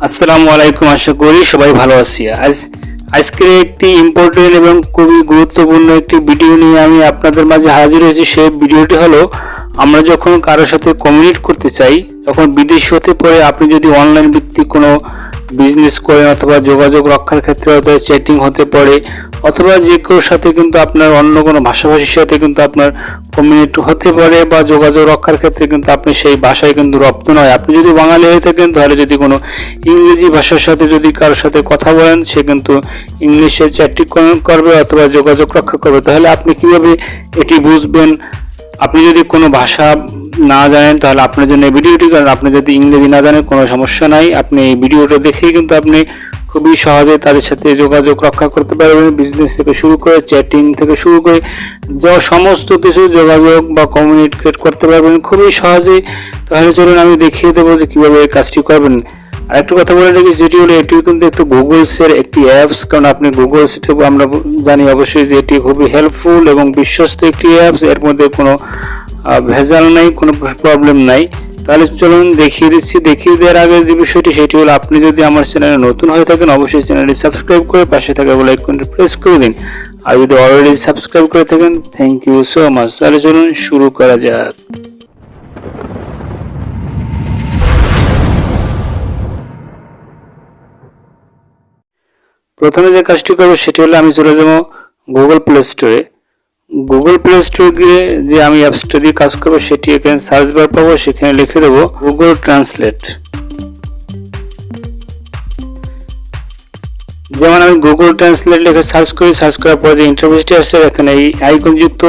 আসসালামু আলাইকুম, আশা করি সবাই ভালো আছি। আজকের একটি ইম্পর্টেন্ট এবং খুবই গুরুত্বপূর্ণ একটি ভিডিও নিয়ে আমি আপনাদের মাঝে হাজির হয়েছি। সেই ভিডিওটি হলো, আমরা যখন কারোর সাথে কমিউনিকেট করতে চাই, তখন বিদেশি হতে পারে, আপনি যদি অনলাইন ভিত্তিক কোনো বিজনেস করেন অথবা যোগাযোগ রক্ষার ক্ষেত্রে হয়তো চ্যাটিং হতে পারে, অথবা যে কেউ সাথে কিন্তু আপনার অন্য কোনো ভাষাভাষীর সাথে কিন্তু আপনার কমিউনিকেট হতে পারে, বা যোগাযোগ রক্ষার ক্ষেত্রে কিন্তু আপনি সেই ভাষায় কিন্তু রপ্ত নয়। আপনি যদি বাঙালি হয়ে থাকেন, তাহলে যদি কোনো ইংরেজি ভাষার সাথে যদি কারোর সাথে কথা বলেন, সে কিন্তু ইংলিশে চ্যাটিং করবে অথবা যোগাযোগ রক্ষা করবে। তাহলে আপনি কিভাবে এটি বুঝবেন? আপনি যদি কোনো ভাষা না জানেন, তাহলে আপনার জন্য এই ভিডিওটি, কারণ আপনি যদি ইংরেজি না জানেন কোনো সমস্যা নাই, আপনি এই ভিডিওটা দেখেই কিন্তু আপনি খুবই সহজে তাদের সাথে যোগাযোগ রক্ষা করতে পারবেন। বিজনেস থেকে শুরু করে চ্যাটিং থেকে শুরু করে যা সমস্ত কিছু যোগাযোগ বা কমিউনিকেট করতে পারবেন খুবই সহজেই। তাহলে চলুন আমি দেখিয়ে দেবো যে কিভাবে এই কাজটি করবেন। আর একটা কথা বলে রাখি, যেটি হলো এটি কিন্তু একটু গুগলসের একটি অ্যাপস, কারণ আপনি গুগলস থেকে আমরা জানি অবশ্যই যে এটি খুবই হেল্পফুল এবং বিশ্বস্ত একটি অ্যাপস। এর মধ্যে কোনো ভেজাল নাই, কোনো প্রবলেম নাই। তাহলে চলুন দেখিয়ে দিচ্ছি। দেখিয়ে দেওয়ার আগে যে বিষয়টি, সেটি হলো, আপনি যদি আমার চ্যানেলে নতুন হয়ে থাকেন, অবশ্যই চ্যানেলটি সাবস্ক্রাইব করে পাশে থাকা বেল আইকনটি প্রেস করে দিন। আর যদি অলরেডি সাবস্ক্রাইব করে থাকেন, থ্যাংক ইউ সো মাচ। তাহলে চলুন শুরু করা যাক। প্রথমে যে কাজটি করবো সেটি হলো, আমি চলে যাব গুগল প্লে স্টোরে। গুগল প্লে স্টোরে গিয়ে যে আমি অ্যাপসটা দিয়ে কাজ করবো, সেটি এখানে সার্চ বার পাবো, সেখানে লিখে দেবো গুগল ট্রান্সলেট। যেমন আমি গুগল ট্রান্সলেট লিখে সার্চ করি, সার্চ করার পর যে ইন্টারফেসটি আসছে, এখানে এই আইকনযুক্ত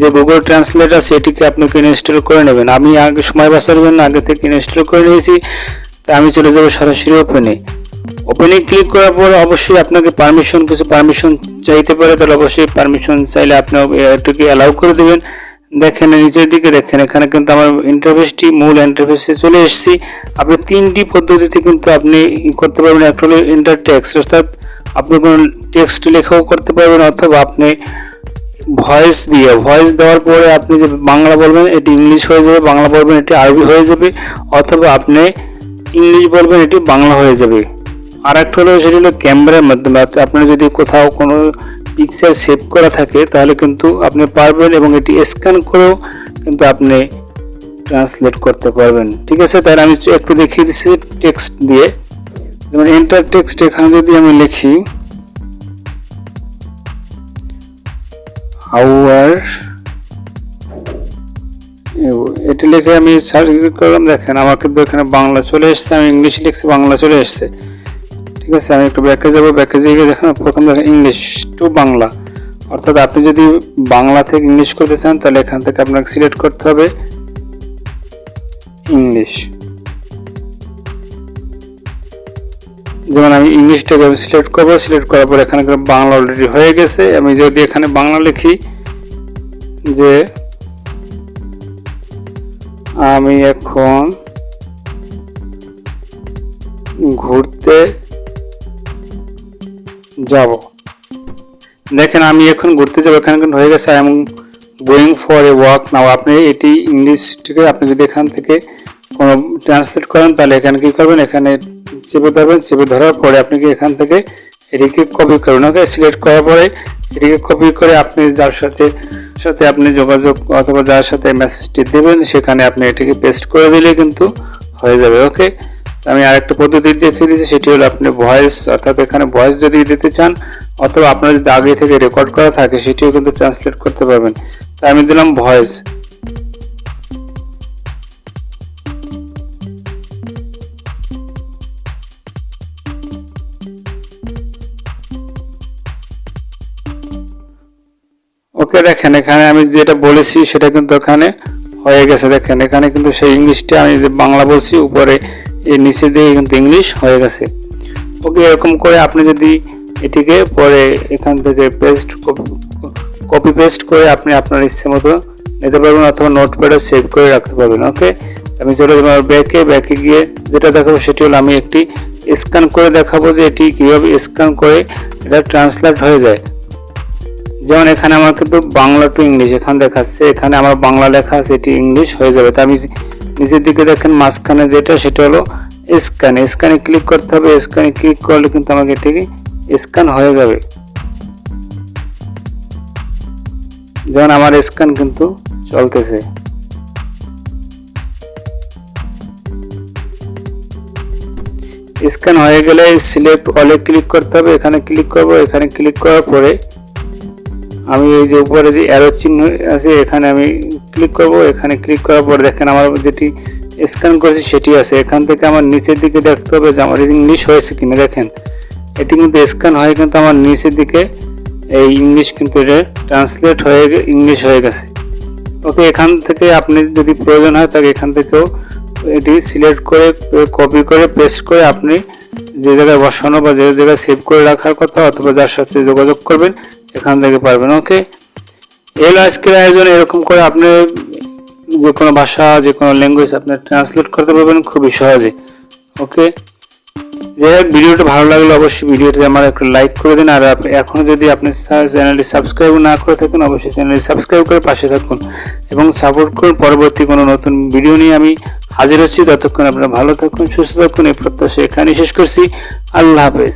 যে গুগল ট্রান্সলেট আছে, এটিকে আপনাকে ইনস্টল করে নেবেন। আমি আগে সময় বাঁচার জন্য আগে থেকে ইনস্টল করে নিয়েছি। তাই আমি চলে যাব সরাসরি ওপেনে। ওপেনে ক্লিক করার পর অবশ্যই আপনাকে কিছু পারমিশন চাইতে পারে, তাহলে অবশ্যই পারমিশন চাইলে আপনি এটাকে অ্যালাউ করে দেবেন। দেখেন নিচের দিকে, দেখেন এখানে কিন্তু আমার ইন্টারফেসটি মূল ইন্টারফেসে চলে এসেছি। আপনি তিনটি পদ্ধতিতে কিন্তু আপনি করতে পারবেন। একটা হলো ইন্টার টেক্সট, অর্থাৎ আপনি কোনো টেক্সট লেখাও করতে পারবেন, অথবা আপনি ভয়েস দেওয়ার পরে আপনি যে বাংলা বলবেন এটি ইংলিশ হয়ে যাবে, বাংলা বলবেন এটি আরবি হয়ে যাবে, অথবা আপনি ইংলিশ বলবেন এটি বাংলা হয়ে যাবে। আর একটা হলো, সেটি হলো ক্যামেরার মাধ্যমে। আপনার যদি কোথাও কোনো পিকচার সেভ করা থাকে, তাহলে কিন্তু আপনি পারবেন, এবং এটি স্ক্যান করেও কিন্তু আপনি ট্রান্সলেট করতে পারবেন। ঠিক আছে, তাহলে আমি একটু দেখিয়ে দিচ্ছি টেক্সট দিয়ে। যেমন এন্টার টেক্সট, এখানে যদি আমি লিখি হাউয়ার, এটি লিখে আমি সার্চ করলাম, দেখেন আমার কিন্তু এখানে বাংলা চলে এসছে। আমি ইংলিশ লিখছি, বাংলা চলে এসছে। ঠিক আছে, আমি একটু ব্যাকে যাবো। ব্যাকে গিয়ে দেখেন প্রথম দেখেন ইংলিশ টু বাংলা, অর্থাৎ আপনি যদি বাংলা থেকে ইংলিশ করতে চান, তাহলে এখান থেকে আপনাকে সিলেক্ট করতে হবে ইংলিশ। যেমন আমি ইংলিশটাকে সিলেক্ট করবো, সিলেক্ট করার পর এখানে বাংলা অলরেডি হয়ে গেছে। আমি যদি এখানে বাংলা লিখি যে আমি এখন ঘুরতে যাব, দেখেন আমি এখন ঘুরতে যাব, এখানে কিন্তু হয়ে গেছে। I am going for a walk now. আপনি এটি ইংলিশটিকে আপনি যদি এখান থেকে কোনো ট্রান্সলেট করেন, তাহলে এখানে কি করবেন, এখানে চেপে ধরবেন। চেপে ধরার পরে আপনি কি এখান থেকে এটিকে কপি করবেন। ওকে, সিলেক্ট করার পরে এটিকে কপি করে আপনি যার সাথে আপনি যোগাযোগ অথবা যার সাথে মেসেজটি দেবেন, সেখানে আপনি এটিকে পেস্ট করে দিলে কিন্তু হয়ে যাবে। ওকে, আমি আরেকটা পদ্ধতি দেখিয়ে দিচ্ছি, সেটি হলো আপনি ভয়েস, অর্থাৎ এখানে ভয়েস যদি দিতে চান, অথবা আপনার যদি আগে থেকে রেকর্ড করা থাকে, সেটিও কিন্তু ট্রান্সলেট করতে পারবেন। তাই আমি দিলাম ভয়েস। ওকে, দেখেন এখানে আমি যেটা বলেছি সেটা কিন্তু এখানে হয়ে গেছে। দেখেন এখানে কিন্তু সেই ইংলিশটা আমি বাংলা বলছি, উপরে এই নিচে দিয়ে কিন্তু ইংলিশ হয়ে গেছে। ওকে, এরকম করে আপনি যদি এটিকে পরে এখান থেকে কপি পেস্ট করে আপনি আপনার ইচ্ছে মতো নিতে পারবেন, অথবা নোটপ্যাডে সেভ করে রাখতে পারবেন। ওকে, আমি চলে যাব ব্যাকে গিয়ে যেটা দেখাবো সেটি হলো, আমি একটি স্ক্যান করে দেখাবো যে এটি কীভাবে স্ক্যান করে এটা ট্রান্সলেট হয়ে যায়। যেমন এখানে আমার কিন্তু বাংলা টু ইংলিশ এখানে দেখাচ্ছে, এখানে আমার বাংলা লেখা আছে, এটি ইংলিশ হয়ে যাবে। তা আমি নিচের দিকে দেখেন মাঝখানে যেটা, সেটা হলো স্ক্যানে ক্লিক করতে হবে। স্ক্যানে ক্লিক করলে কিন্তু আমাকে এটাকে স্ক্যান হয়ে যাবে। যেমন আমার স্ক্যান কিন্তু চলতেছে। স্ক্যান হয়ে গেলে সিলেক্ট অলে ক্লিক করতে হবে। এখানে ক্লিক করব। এখানে ক্লিক করার পরে আমি এই যে উপরে যে অ্যারো চিহ্ন আছে এখানে আমি ক্লিক করব। এখানে ক্লিক করার পরে দেখেন আমার যেটি স্ক্যান করেছি সেটি আছে। এখান থেকে আমার নিচের দিকে দেখতে হবে যে আমার ইংলিশ হয়েছে কিনা। দেখেন এটি কিন্তু স্ক্যান হয়ে কিন্তু আমার নিচের দিকে এই ইংলিশ কিন্তু এটা ট্রান্সলেট হয়ে ইংলিশ হয়ে গেছে। ওকে, এখান থেকে আপনি যদি প্রয়োজন হয় তাহলে এখান থেকেও এটি সিলেক্ট করে কপি করে পেস্ট করে আপনি যে জায়গায় বসানো বা যে জায়গায় সেভ করে রাখার কথা অথবা যার সাথে যোগাযোগ করবেন এখান থেকে পারবেন। ওকে, এই আজকের আয়োজন এরকম করে আপনি যে কোনো ভাষা যে কোনো ল্যাঙ্গুয়েজ আপনি ট্রান্সলেট করতে পারবেন খুবই সহজে। ওকে, যাই হোক, ভিডিওটা ভালো লাগলে অবশ্যই ভিডিওটি আমার একটু লাইক করে দিন। আর এখনো যদি আপনি চ্যানেলটি সাবস্ক্রাইব না করে থাকেন অবশ্যই চ্যানেলটি সাবস্ক্রাইব করে পাশে থাকুন এবং সাপোর্ট করুন। পরবর্তী কোনো নতুন ভিডিও নিয়ে আমি হাজির হচ্ছি। ততক্ষণ আপনারা ভালো থাকুন, সুস্থ থাকুন এই প্রত্যাশা এখানেই শেষ করছি। আল্লাহ হাফেজ।